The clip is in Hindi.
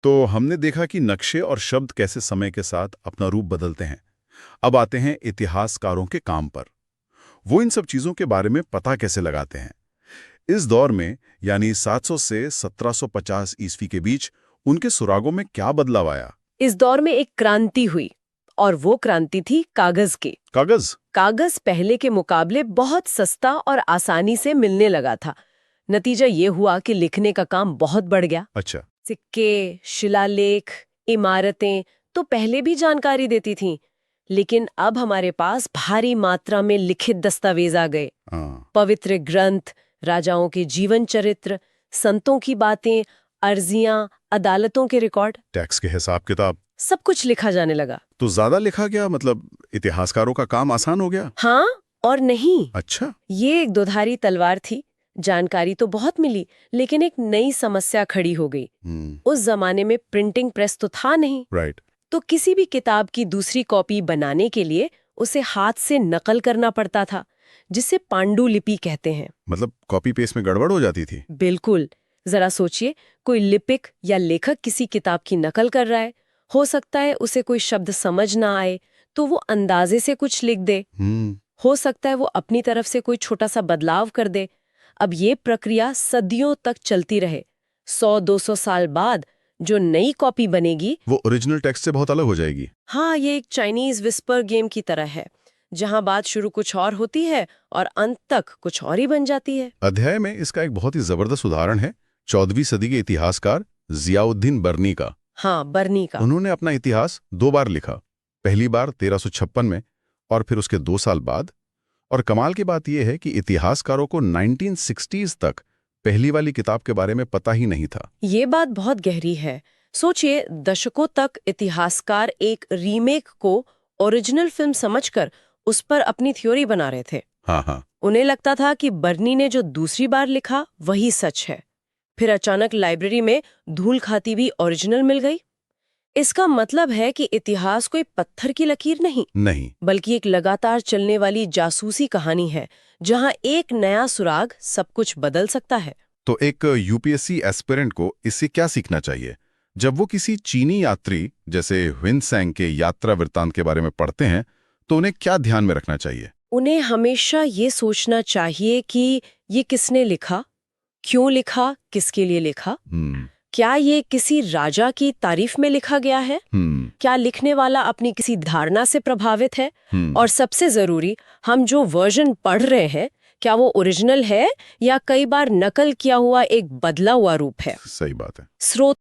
तो हमने देखा कि नक्शे और शब्द कैसे समय के साथ अपना रूप बदलते हैं। अब आते हैं इतिहासकारों के काम पर। वो इन सब चीजों के बारे में पता कैसे लगाते हैं। इस दौर में यानी 700 से 1750 ईस्वी के बीच उनके सुरागों में क्या बदलाव आया? इस दौर में एक क्रांति हुई और वो क्रांति थी कागज की। कागज? कागज पहले के मुकाबले बहुत सस्ता और आसानी से मिलने लगा था। नतीजा ये हुआ कि लिखने का काम बहुत बढ़ गया। अच्छा। सिक्के, शिलालेख, इमारतें तो पहले भी जानकारी देती थीं, लेकिन अब हमारे पास भारी मात्रा में लिखित दस्तावेज आ गए। हाँ। पवित्र ग्रंथ, राजाओं के जीवन चरित्र, संतों की बातें, अर्जियां, अदालतों के रिकॉर्ड, टैक्स के हिसाब किताब, सब कुछ लिखा जाने लगा। तो ज्यादा लिखा गया, मतलब इतिहासकारों का काम आसान हो गया? हाँ और नहीं। अच्छा। ये एक दोधारी तलवार थी। जानकारी तो बहुत मिली, लेकिन एक नई समस्या खड़ी हो गई। उस जमाने में प्रिंटिंग प्रेस तो था नहीं। राइट। तो किसी भी किताब की दूसरी कॉपी बनाने के लिए उसे हाथ से नकल करना पड़ता था, जिसे पांडुलिपि कहते हैं। मतलब कॉपी पेस्ट में गड़बड़ हो जाती थी? बिल्कुल। जरा सोचिए, कोई लिपिक या लेखक किसी किताब की नकल कर रहा है। हो सकता है उसे कोई शब्द समझ ना आए, तो वो अंदाजे से कुछ लिख दे। हो सकता है वो अपनी तरफ से कोई छोटा सा बदलाव कर दे। अब ये प्रक्रिया सदियों तक चलती रहे। 100-200 साल बाद जो नई कॉपी बनेगी वो ओरिजिनल टेक्स्ट से बहुत अलग हो जाएगी। हाँ, ये एक चाइनीज विस्पर गेम की तरह है, जहां बात शुरू कुछ और होती है और अंत तक कुछ और ही बन जाती है। अध्याय में इसका एक बहुत ही जबरदस्त उदाहरण है 14वीं सदी के इतिहासकार जियाउद्दीन बर्नी का। हाँ, बर्नी का। उन्होंने अपना इतिहास 2 बार लिखा। पहली बार 1356 में और फिर उसके 2 साल बाद। और कमाल की बात यह है कि इतिहासकारों को 1960s तक पहली वाली किताब के बारे में पता ही नहीं था। ये बात बहुत गहरी है। सोचिए, दशकों तक इतिहासकार एक रीमेक को ओरिजिनल फिल्म समझकर उस पर अपनी थ्योरी बना रहे थे। हाँ हाँ। उन्हें लगता था कि बर्नी ने जो दूसरी बार लिखा वही सच है। फिर अचानक लाइब्रेरी में धूल खाती हुई ओरिजिनल मिल गई। इसका मतलब है कि इतिहास कोई पत्थर की लकीर नहीं, बल्कि एक लगातार चलने वाली जासूसी कहानी है, जहां एक नया सुराग सब कुछ बदल सकता है। तो एक यूपीएससी एस्पिरेंट को इससे क्या सीखना चाहिए? जब वो किसी चीनी यात्री जैसे ह्विनसेंग के यात्रा वृत्तांत के बारे में पढ़ते हैं, तो उन्हें क्या ध्यान में रखना चाहिए? उन्हें हमेशा ये सोचना चाहिए कि ये किसने लिखा, क्यों लिखा, किसके लिए लिखा। क्या ये किसी राजा की तारीफ में लिखा गया है? क्या लिखने वाला अपनी किसी धारणा से प्रभावित है? और सबसे जरूरी, हम जो वर्जन पढ़ रहे हैं, क्या वो ओरिजिनल है या कई बार नकल किया हुआ एक बदला हुआ रूप है? सही बात है। स्रोत